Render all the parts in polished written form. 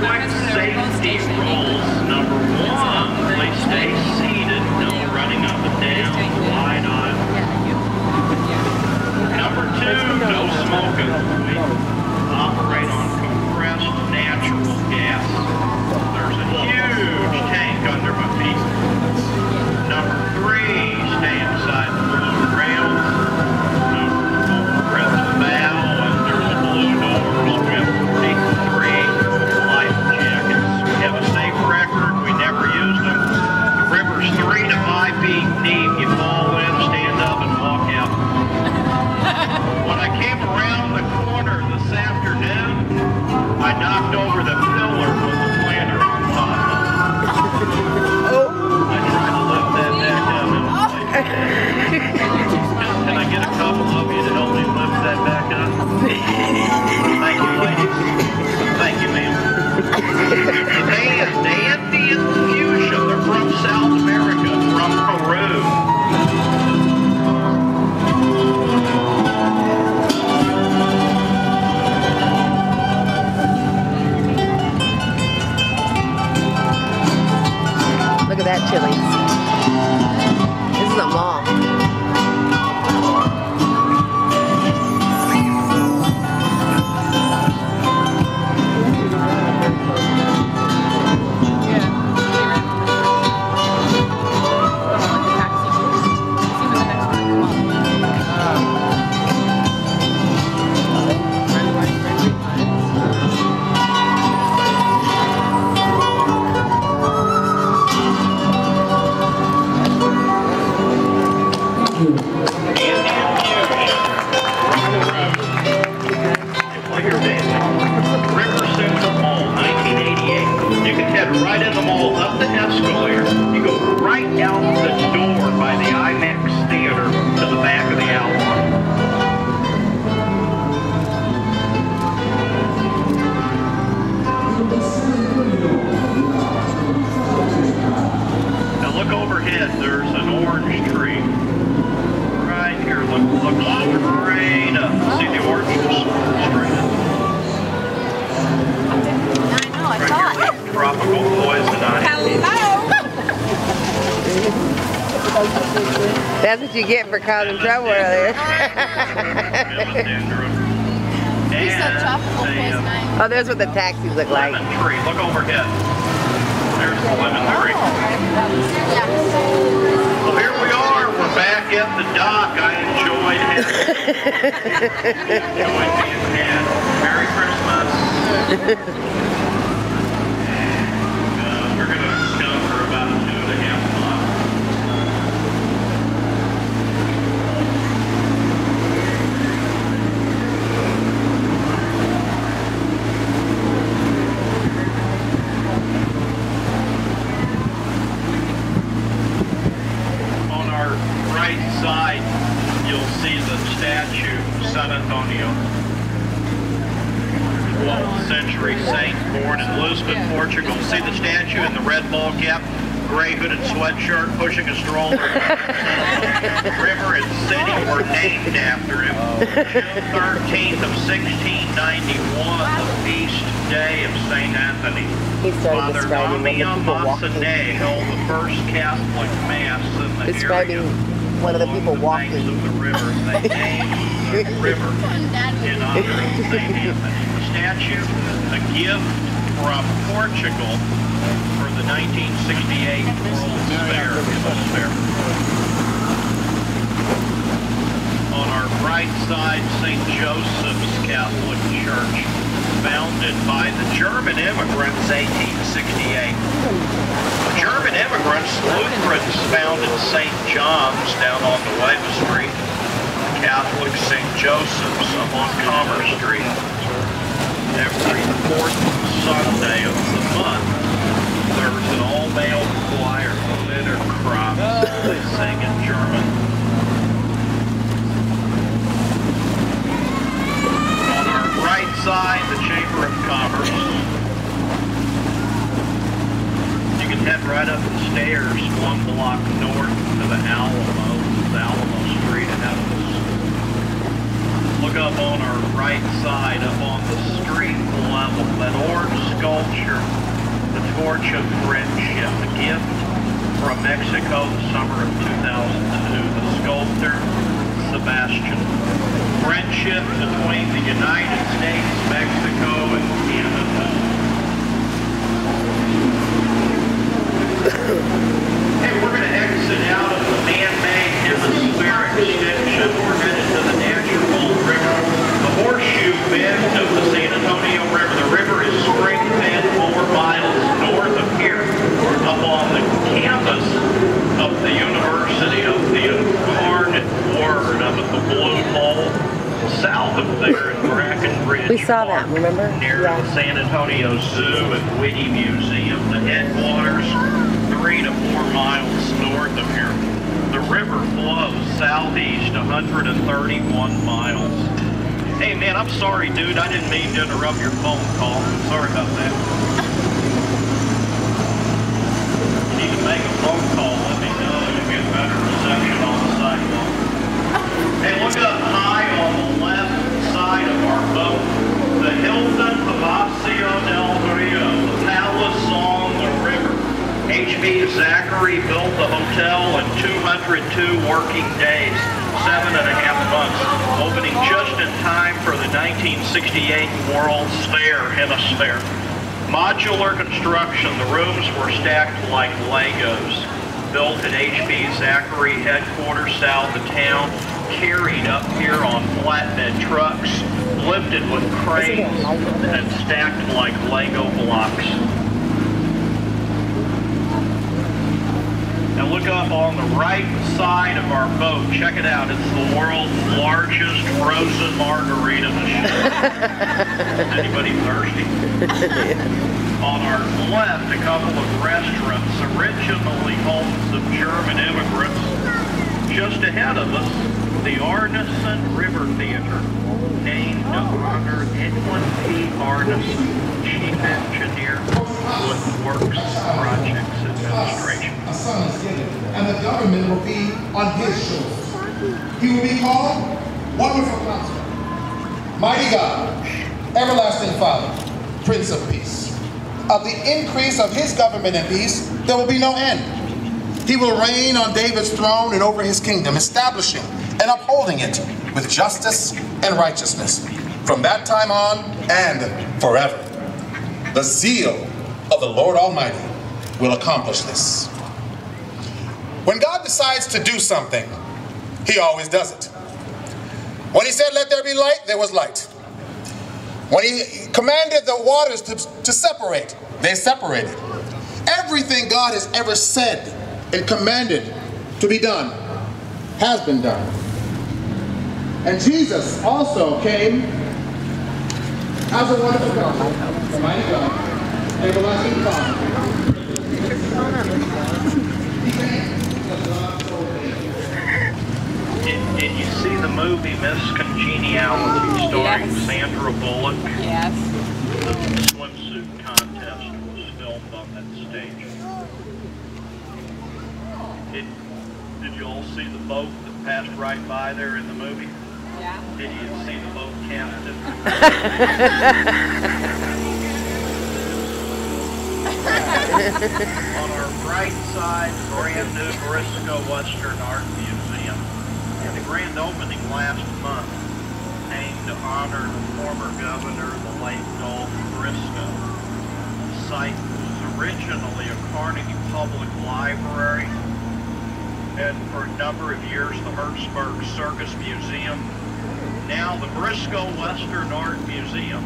quick safety rules. Number 1, please stay seated. No running up and down, wide aisle. Number 2, no smoking. We operate on compressed natural gas. There's a huge tank under my feet. Number 3, stay inside the blue rails. Number 4, press the valve under the blue doors. We have 43 life jackets. We have a safe record. We never use them. The river's 3 to 5 feet deep. You fall in, stand up, and walk out. When I came around the corner this afternoon, I knocked over the pillar with the planter on top of it. I tried to lift that back up and can I get a couple of you to help me lift that back up? Thank you, ladies. Thank you, ma'am. The Andean fuchsia, they're from South America, from Peru. Look at that Chili's. This is a mall. Right in the mall, up the escalator. You go right out the door by the IMAX theater to the back of the outline. Now look overhead. There's an orange tree. Right here. Look straight up. See the orange? Straight up. I thought. Tropical poison ivy. Hello! That's what you get for causing trouble earlier. You said tropical poison ivy. Oh, there's what the taxis look like. Lemon tree. Look overhead. There's the lemon tree. Yeah. Well, here we are. We're back at the dock. I enjoyed it. Enjoyed being here. Merry Christmas. We're going to come for about 2.5 months. On our right side, you'll see the statue of San Antonio. 12th century saint born in Lisbon, Portugal. See the statue in the red ball cap, gray hooded sweatshirt, pushing a stroller. The river and city were named after him. June 13th of 1691, the feast day of St. Anthony. He started Father describing when the Damian people walking. Massenet held the first Catholic mass in the Describing area. one of the people Along the banks walking. of the river, they named the river in honor of St. Anthony. The statue, a gift from Portugal for the 1968 World's Fair. On our right side, St. Joseph's Catholic Church, founded by the German immigrants, 1868. The German immigrants, Lutherans, founded St. John's down on the Nueva Street. Catholic St. Joseph's up on Commerce Street. Every fourth Sunday of the month, there's an all-male choir, Liederkreuz. They sing in German. On our right side, the Chamber of Commerce. You can head right up the stairs 1 block north to the Alamo Street ahead of us. Look up on our right side, up on the street level, that orange sculpture, The Torch of Friendship, a gift from Mexico, the summer of 2002. The sculptor, Sebastian. Friendship between the United States, Mexico, and Canada. Hey, we're going to exit out of the man-made hemispheric extension. We're headed to the natural river. The horseshoe bend of the San Antonio River. The river is spring-fed 4 miles north of here, up on the campus of the University of the Incarnate Word, up at the Blue Hole, south of there in Brackenridge. We saw that, remember? Near the San Antonio Zoo and Whitty Museum. The headwaters 3 to 4 miles north of here. The river flows southeast 131 miles. Hey man, I'm sorry dude, I didn't mean to interrupt your phone call. Sorry about that. You need to make a phone call, let me know, you'll get better reception on the sidewalk. Hey, look up high on the left side of our boat. The Hilton Palacio del Rio, the palace on the river. H.B. Zachary built the hotel in 202 working days, 7.5 months, opening just in time for the 1968 World's Fair Hemisphere. Modular construction, the rooms were stacked like Legos. Built at H.B. Zachary headquarters south of town, carried up here on flatbed trucks, lifted with cranes, and stacked like Lego blocks. Now look up on the right side of our boat. Check it out. It's the world's largest frozen margarita machine. Anybody thirsty? On our left, a couple of restaurants, originally homes of German immigrants. Just ahead of us, the Arneson River Theater, named to honor Edwin P. Arneson, Chief Engineer with Works Projects Administration. A son is given, and the government will be on his shoulders. He will be called Wonderful Counselor, Mighty God, Everlasting Father, Prince of Peace. Of the increase of his government and peace, there will be no end. He will reign on David's throne and over his kingdom, establishing and upholding it with justice and righteousness from that time on and forever. The zeal of the Lord Almighty will accomplish this. When God decides to do something, he always does it. When he said, let there be light, there was light. When he commanded the waters to separate, they separated. Everything God has ever said and commanded to be done has been done. And Jesus also came as a wonderful counselor, the mighty God, everlasting Father. Did you see the movie Miss Congeniality starring Sandra Bullock? Yes. The swimsuit contest was filmed on that stage. Did you all see the boat that passed right by there in the movie? Yeah. Did you see the boat captain? On our right side, brand new Briscoe Western Art Museum. And the grand opening last month, named to honor the former governor, the late Dolph Briscoe. The site was originally a Carnegie Public Library, and for a number of years the Hertzberg Circus Museum. Now the Briscoe Western Art Museum.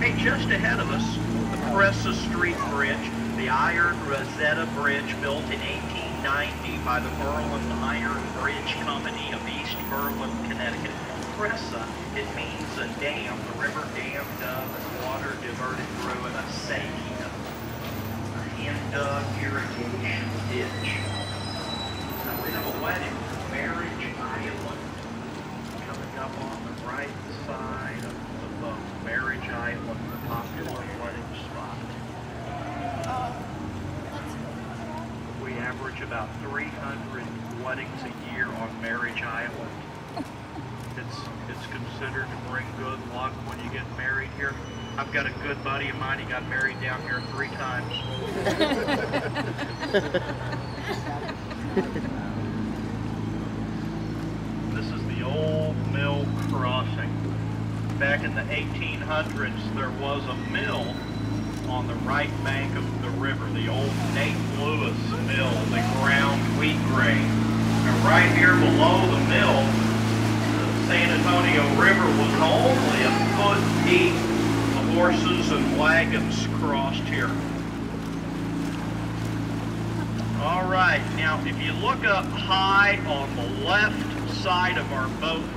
Hey, just ahead of us, the Presa Street Bridge, the Iron Rosetta Bridge, built in 1890 by the Berlin Iron Bridge Company of East Berlin, Connecticut. Presa, it means a dam, the river dammed up and water diverted through in a sækia, a hand-dug irrigation ditch. Now we have a wedding, Marriage Island, coming up on the right side of the boat. Marriage Island, the popular wedding spot. We average about 300 weddings a year on Marriage Island. It's considered to bring good luck when you get married here. I've got a good buddy of mine, he got married down here 3 times. This is the old mill crossing. Back in the 1800s, there was a mill on the right bank of the river, the old Nate Lewis mill, they ground wheat grain. And right here below the mill, the San Antonio River was only a foot deep. The horses and wagons crossed here. All right, now if you look up high on the left side of our boat,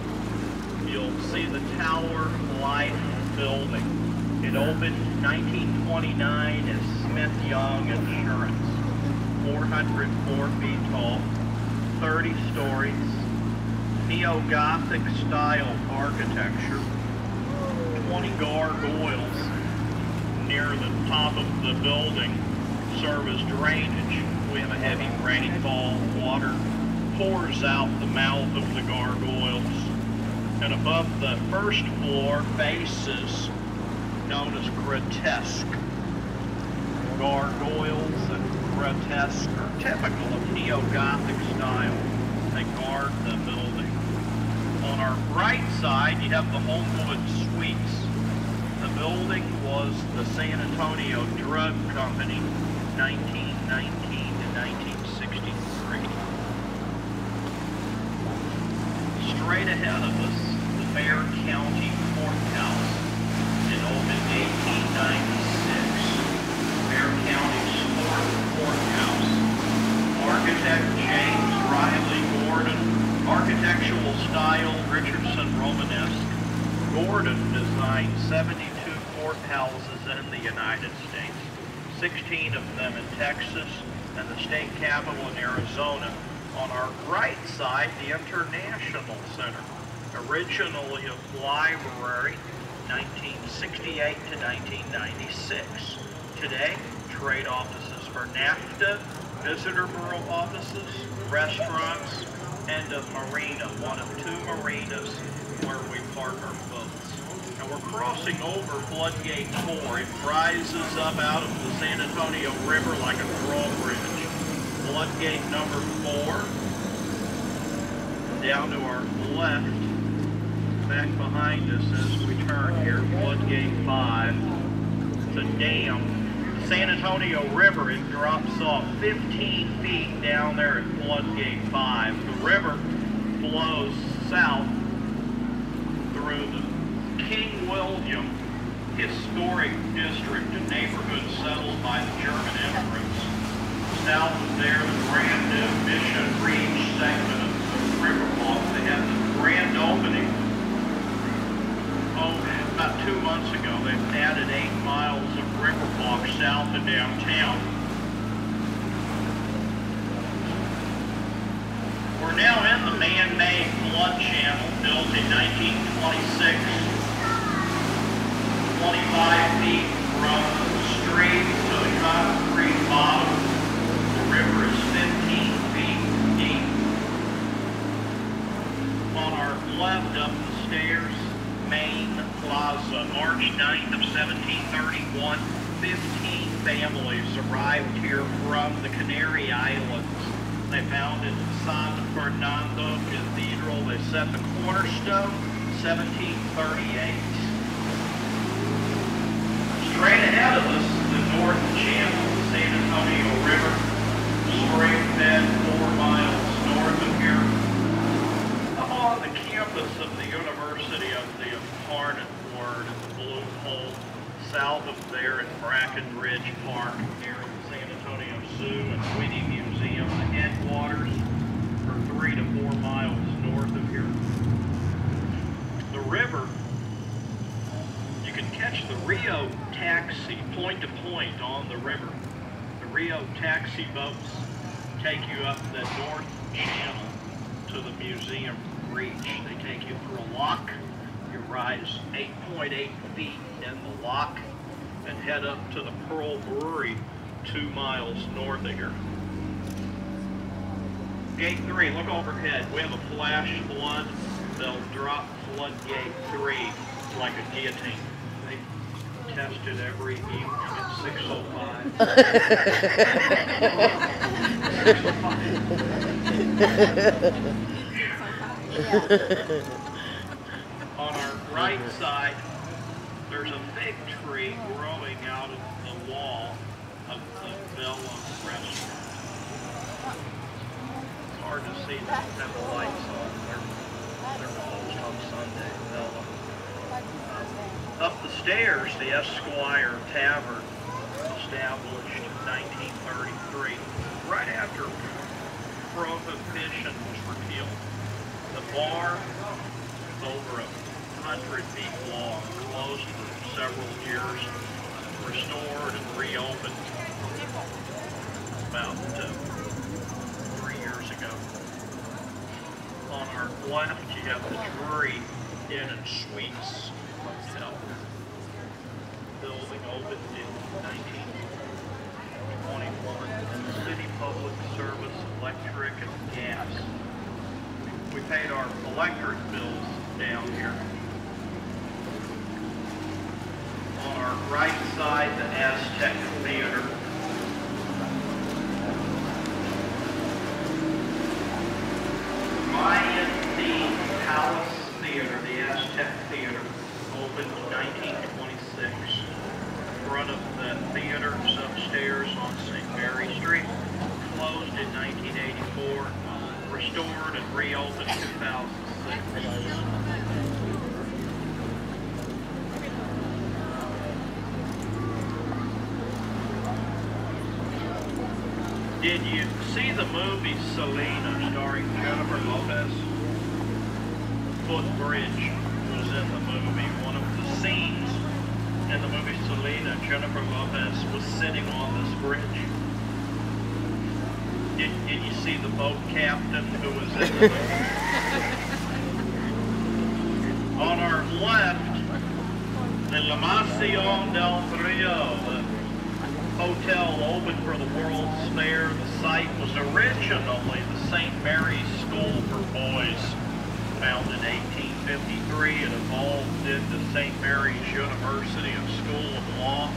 you'll see the Tower Life building. It opened in 1929 as Smith Young Insurance. 404 feet tall, 30 stories, neo-Gothic style architecture, 20 gargoyles near the top of the building serve as drainage. We have a heavy rainfall, water pours out the mouth of the gargoyles. And above the first floor, faces known as grotesque. Gargoyles and grotesque are typical of neo-Gothic style. They guard the building. On our right side, you have the Homewood Suites. The building was the San Antonio Drug Company, 1919 to 1963. Straight ahead of us, the Bexar County Courthouse. It opened in 1896. Bexar County's 4th courthouse. Architect James Riley Gordon. Architectural style Richardson Romanesque. Gordon designed 72 courthouses in the United States, 16 of them in Texas, and the state capital in Arizona. On our right side, the International Center, originally a library, 1968 to 1996. Today, trade offices for NAFTA, visitor bureau offices, restaurants, and a marina, one of 2 marinas where we park our boats. And we're crossing over Floodgate 4. It rises up out of the San Antonio River like a drawbridge. Floodgate number 4. Down to our left, back behind us as we turn here, Floodgate 5. It's a dam. The San Antonio River, it drops off 15 feet down there at Floodgate 5. The river flows south through the King William Historic District, a neighborhood settled by the German immigrants. South of there, the brand new Mission Reach segment of the Riverwalk. They had the grand opening, about 2 months ago. They've added 8 miles of Riverwalk south of downtown. We're now in the man-made flood channel built in 1926, 25 feet from the street to the concrete bottom. The river is 15 feet deep. On our left up the stairs, Main Plaza, March 9th of 1731, 15 families arrived here from the Canary Islands. They founded San Fernando Cathedral. They set the cornerstone, 1738. Straight ahead of us, the North Channel, the San Antonio River, spring-fed 4 miles north of here. I'm on the campus of the University of the Incarnate Word in the Blue Hole, south of there in Brackenridge Park, near the San Antonio Zoo and Whitney Museum. The headwaters are 3 to 4 miles north of here. The river, you can catch the Rio Taxi point to point on the river. The Rio Taxi boats take you up the North Channel to the museum reach. They take you through a lock. You rise 8.8 feet in the lock and head up to the Pearl Brewery 2 miles north of here. Gate 3, look overhead. We have a flash flood. They'll drop floodgate 3 like a guillotine. tested every evening at 6:05. On our right side, there's a fig tree growing out of the wall of the Bella restaurant. It's hard to see, they don't have the lights on. They're closed on Sunday, Bella. Up the stairs, the Esquire Tavern, established in 1933, right after Prohibition was repealed. The bar is over 100 feet long, closed for several years, restored and reopened about 3 years ago. On our left, you have the Drury Inn and Suites Hotel. Building opened in 1921. City Public Service, electric and gas. We paid our electric bills down here. On our right side, the Aztec Theater. Mayan themed Palace Theater, the Aztec Theater, opened in 1926. Front of the theater is upstairs on St. Mary Street. Closed in 1984. Restored and reopened in 2006. Did you see the movie Selena starring Jennifer Lopez? Footbridge was in the movie. One of the scenes in the movie Selena, Jennifer Lopez was sitting on this bridge. Did you see the boat captain who was in the movie? On our left, the La Mansión del Rio, the hotel opened for the World's Fair. The site was originally the St. Mary's School for Boys, founded in 1853. It evolved into St. Mary's University and School of Law.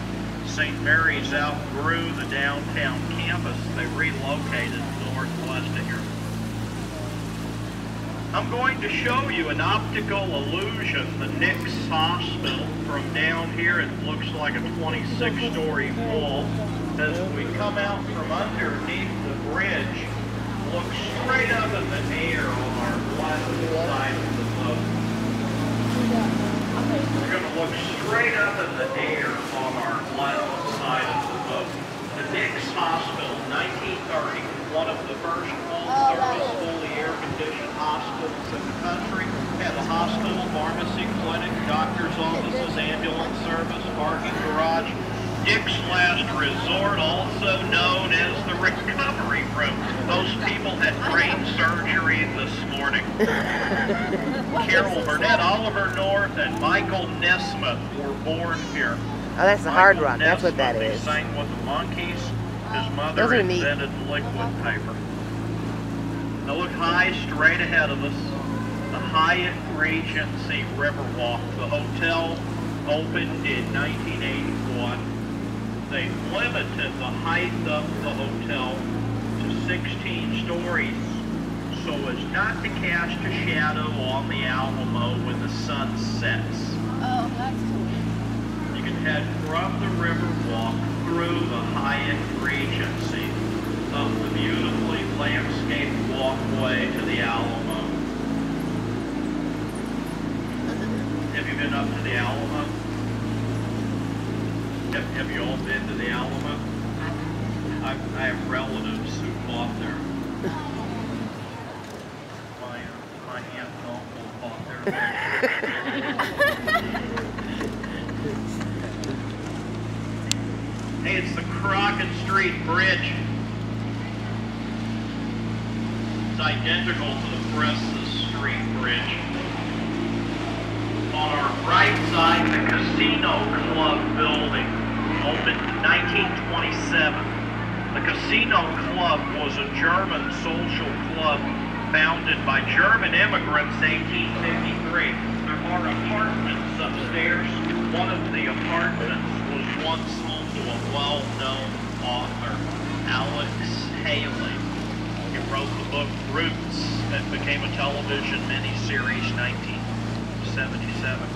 St. Mary's outgrew the downtown campus. They relocated northwest of here. I'm going to show you an optical illusion, the Nix Hospital. From down here, it looks like a 26-story wall. As we come out from underneath the bridge, look straight up in the air on our left side of the boat. We're going to look straight up in the air on our left side of the boat. The Nix Hospital, 1930, one of the first full-service, fully air-conditioned hospitals in the country. Had a hospital, pharmacy, clinic, doctor's offices, ambulance service, parking garage. Dick's Last Resort, also known as the recovery room. Those people had brain surgery this morning. Carol Burnett, Oliver North, and Michael Nesmith were born here. Oh, that's the hard rock. That's what that is. He sang with the Monkees. His mother invented liquid paper. Now look high, straight ahead of us. The Hyatt Regency Riverwalk. The hotel opened in 1981. They limited the height of the hotel to 16 stories so as not to cast a shadow on the Alamo when the sun sets. Oh, that's cool. You can head from the Riverwalk through the Hyatt Regency up the beautifully landscaped walkway to the Alamo. Have you been up to the Alamo? Have you all been to the Alamo? I have relatives who fought there. My aunt and uncle fought there. Hey, it's the Crockett Street Bridge. It's identical to the Preston Street Bridge. On our right side, the Casino Club building, opened in 1927. The Casino Club was a German social club founded by German immigrants in 1853. There are apartments upstairs. One of the apartments was once home to a well-known author, Alex Haley. He wrote the book Roots that became a television miniseries 1977.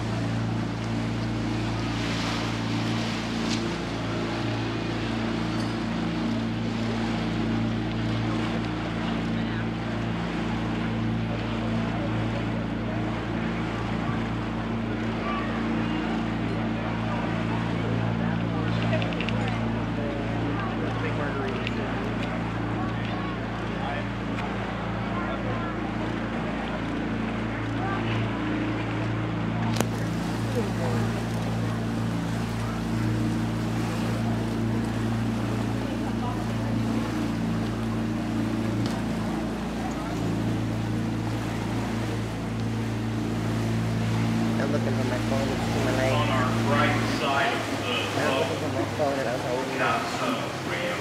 I'm looking for my phone. It's in my leg. On our right side of the I'm looking for my phone that I was holding. Casa Rio,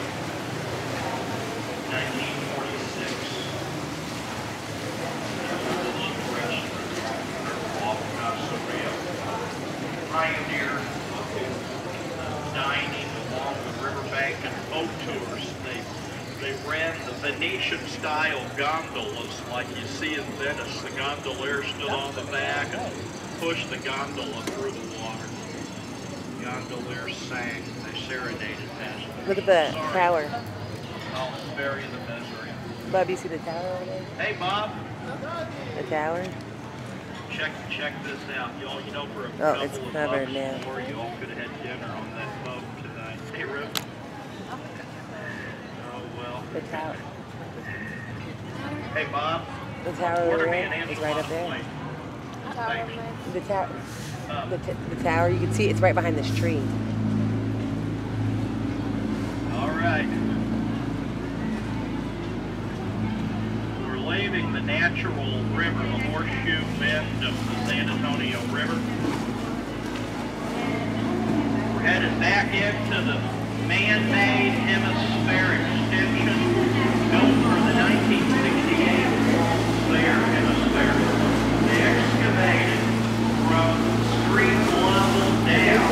1946. Off Casa Rio. Pioneered dining along the riverbank and boat tours. They ran the Venetian-style gondolas like you see in Venice. The gondolier stood on the back and pushed the gondola through the water. Gondoliers sang, they serenaded passengers. Look at the Sorry. tower. I'll spare you the misery. Bob, you see the tower over there? Hey, Bob, The tower? check this out. Y'all, you know, for a Oh, couple it's of covered bucks now. more, y'all could have had dinner on that boat tonight. Hey, Rip. Oh, well. The tower. Hey, Bob. The tower Order over me an there is right up there. plate. Thanks. The tower. The tower. You can see it's right behind this tree. All right. We're leaving the natural river, the horseshoe bend of the San Antonio River. We're headed back into the man-made hemispheric extension built for the 1968 World's Fair hemisphere. They excavated from street level down.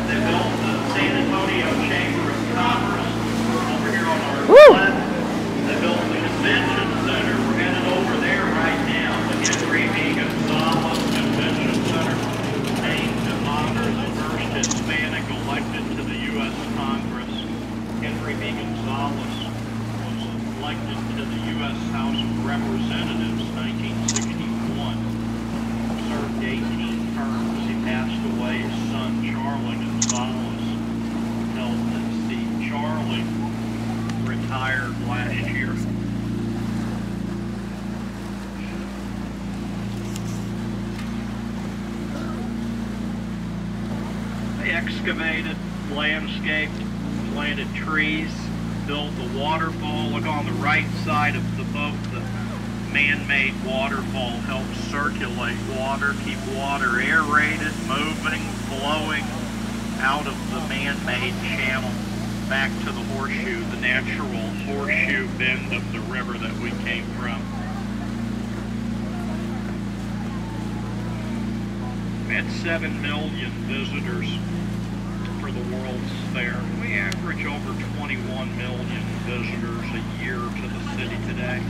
They built the San Antonio Chamber of Commerce over here on our left. They built the convention center. We're headed over there right now. The Henry B. Gonzalez Convention Center, named to honor the first Hispanic elected to the U.S. Congress. Henry B. Gonzalez was elected to the U.S. House of Representatives in 1961. Served 18 terms. He passed away. His son, Charlie Gonzalez, held that seat. Charlie retired last year. They excavated, landscaped, planted trees, built the waterfall. Look on the right side of the boat, the man-made waterfall helps circulate water, keep water aerated, moving, flowing out of the man-made channel back to the horseshoe, the natural horseshoe bend of the river that we came from. We had 7 million visitors for the World's Fair. We average over 21 million visitors a year to the city today.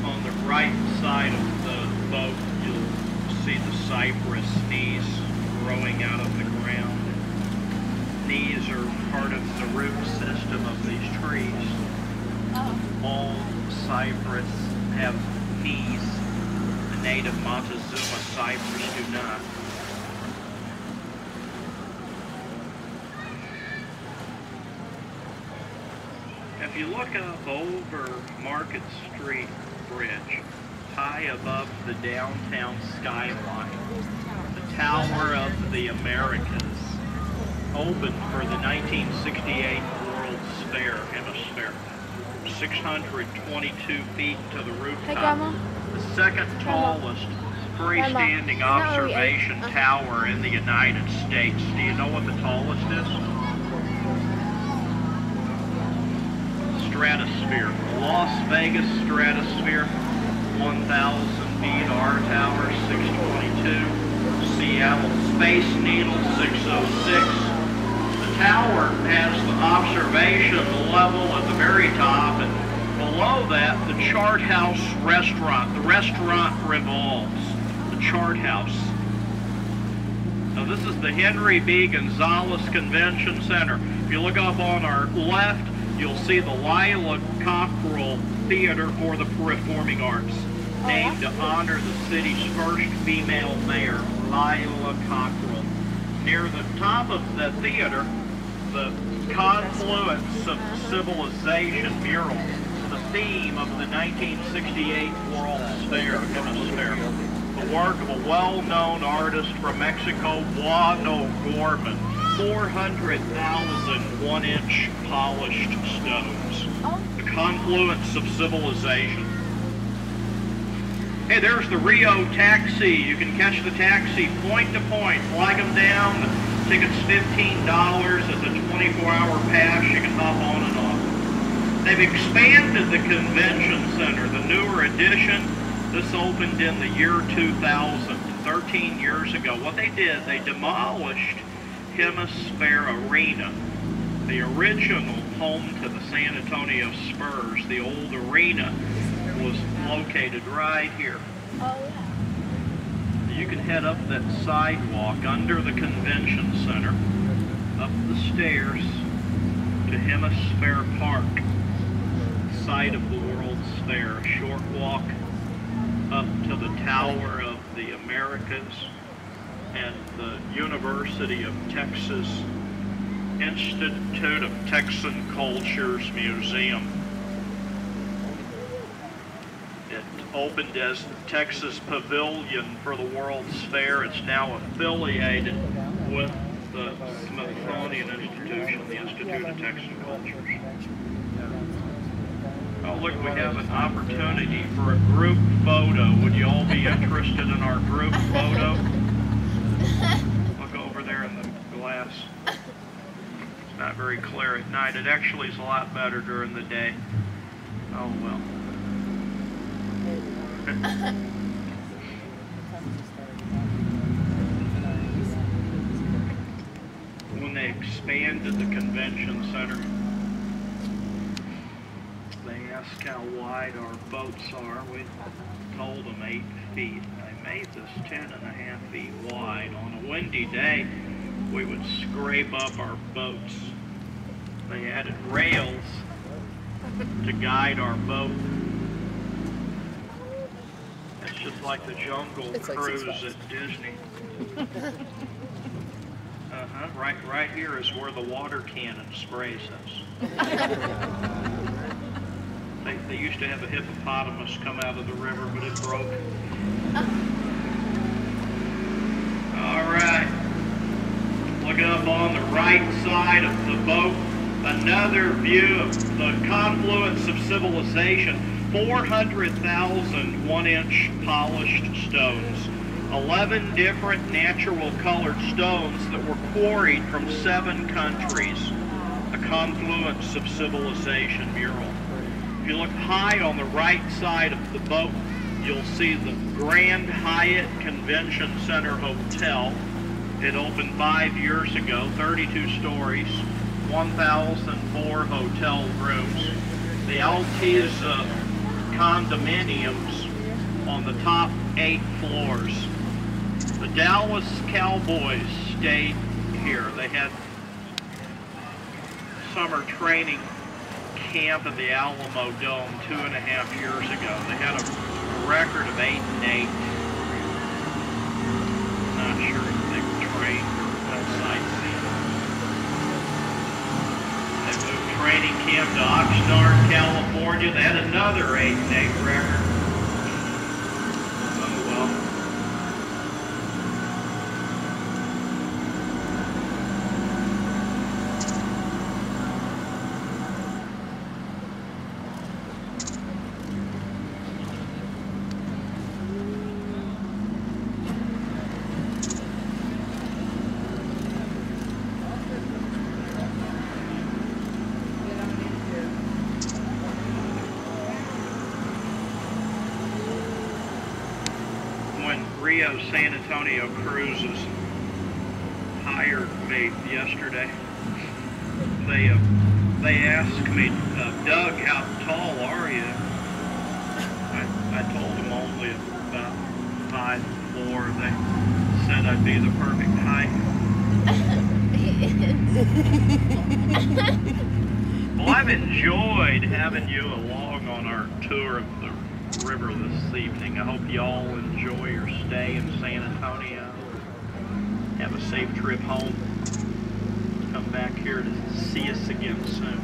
On the right side of the boat, you'll see the cypress knees growing out of the ground. Knees are part of the root system of these trees. All cypress have knees. The native Montezuma cypress do not. If you look up over Market Street Bridge, high above the downtown skyline, the Tower of the Americas, opened for the 1968 World's Fair hemisphere. 622 feet to the rooftop. Hey, Grandma. The second tallest freestanding observation tower in the United States. Do you know what the tallest is? Stratosphere. Las Vegas Stratosphere, 1,000 feet. Our tower, 622. Seattle Space Needle, 606. The tower has the observation level at the very top, and below that, the Chart House restaurant. The restaurant revolves. The Chart House. Now this is the Henry B. Gonzalez Convention Center. If you look up on our left, you'll see the Lila Cockrell Theater for the Performing Arts, named to honor the city's first female mayor, Lila Cockrell. Near the top of the theater, the Confluence of Civilization mural, the theme of the 1968 World's Fair, Hemisphere. The work of a well-known artist from Mexico, Juan O'Gorman. 400,000 one-inch polished stones. The Confluence of Civilization. Hey, there's the Rio Taxi. You can catch the taxi point to point, flag them down. The ticket's $15. It's a 24-hour pass. You can hop on and off. They've expanded the convention center, the newer edition. This opened in the year 2000, 13 years ago. What they did, they demolished Hemisphere Arena, the original home to the San Antonio Spurs. The old arena was located right here. Oh, yeah. You can head up that sidewalk under the convention center, up the stairs to Hemisphere Park, site of the World's Fair. A short walk up to the Tower of the Americas and the University of Texas Institute of Texan Cultures Museum. It opened as the Texas Pavilion for the World's Fair. It's now affiliated with the Smithsonian Institution, the Institute of Texan Cultures. Oh, look, we have an opportunity for a group photo. Would you all be interested in our group photo? Look over there in the glass. It's not very clear at night. It actually is a lot better during the day. Oh, well. When they expanded the convention center, they asked how wide our boats are. We told them 8 feet. They made this 10.5 feet wide. On a windy day, we would scrape up our boats. They added rails to guide our boat. It's just like the Jungle Cruise at Disney. Right here is where the water cannon sprays us. They used to have a hippopotamus come out of the river, but it broke. All right. Look up on the right side of the boat. Another view of the Confluence of Civilization. 400,000 one-inch polished stones. 11 different natural colored stones that were quarried from 7 countries. A Confluence of Civilization mural. If you look high on the right side of the boat, you'll see the Grand Hyatt Convention Center Hotel. It opened 5 years ago, 32 stories, 1,004 hotel rooms. The Altiza condominiums on the top 8 floors. The Dallas Cowboys stayed here. They had summer training camp at the Alamo Dome 2.5 years ago. They had a record of 8-8. Not sure if they trained or went sightseeing. They moved training camp to Oxnard, California. They had another 8-8 record. Oh well. Rio San Antonio cruises hired me yesterday. They asked me, Doug, how tall are you? I told them only about 5'4". They said I'd be the perfect height. Well, I've enjoyed having you along on our tour of the river this evening. I hope you all enjoy your stay in San Antonio. Have a safe trip home. Come back here to see us again soon.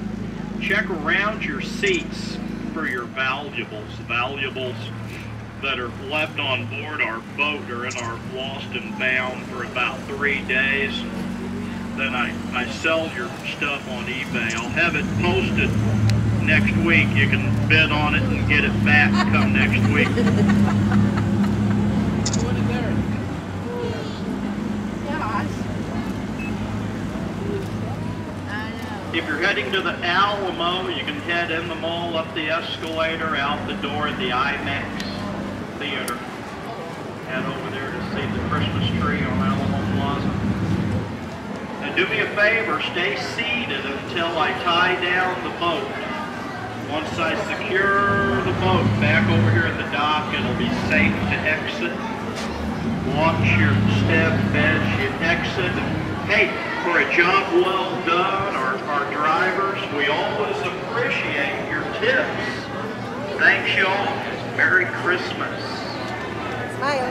Check around your seats for your valuables. Valuables that are left on board our boat are in our lost and found for about 3 days. Then I sell your stuff on eBay. I'll have it posted next week. You can bid on it and get it back come next week. If you're heading to the Alamo, you can head in the mall, up the escalator, out the door at the IMAX Theater. Head over there to see the Christmas tree on Alamo Plaza. And do me a favor, stay seated until I tie down the boat. Once I secure the boat back over here at the dock, it'll be safe to exit. Watch your step as you exit. Hey, for a job well done, our drivers, we always appreciate your tips. Thanks, y'all. Merry Christmas. Smile.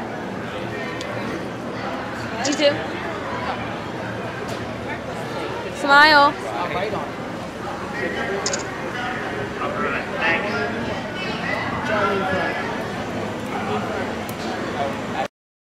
You too. Smile. All right, thanks.